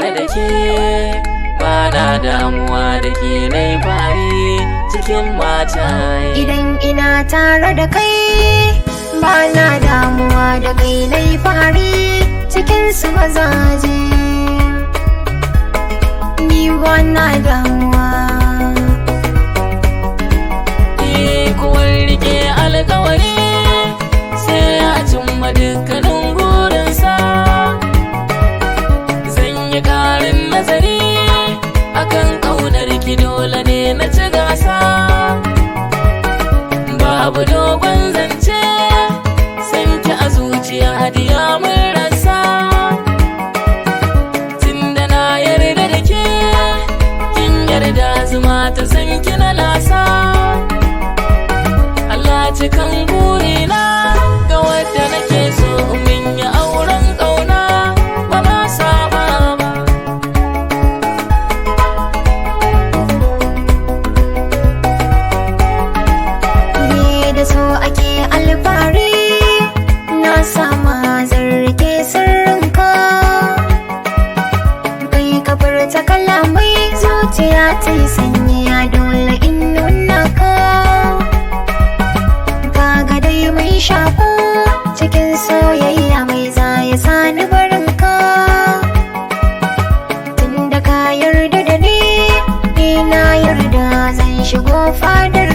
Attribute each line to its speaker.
Speaker 1: tare da ke ba na damuwa da ke nai fari cikin mataye.
Speaker 2: Idan ina tare da kai ba na damuwa da kai nai fari cikin su mazaje. Ni ba na damuwa.
Speaker 1: Kuwar rike alkawari sai ya cimma dukkanin gurinsa. Zan yi ƙarin nazari akan ƙaunar ki, dole ne na ci gasa. Babu dogon zance san ki a zuciya hadiya mun rasa. Tunda na yarda da ke kin yarda zuma ta san ki na lasa. Allah cikan burina ga wadda nake so min yi auren ƙauna ba ma saba ba.
Speaker 2: Ni da so ake alfahari na sama zarge sirrinka. Kai ka furta kalamai zuciya ta yi sanya dole in nuna ka. Kaga dai mai shaku cikin soyayya mai za ya sani barinka. Tunda ka yarda da ni na yarda zan shigo fadar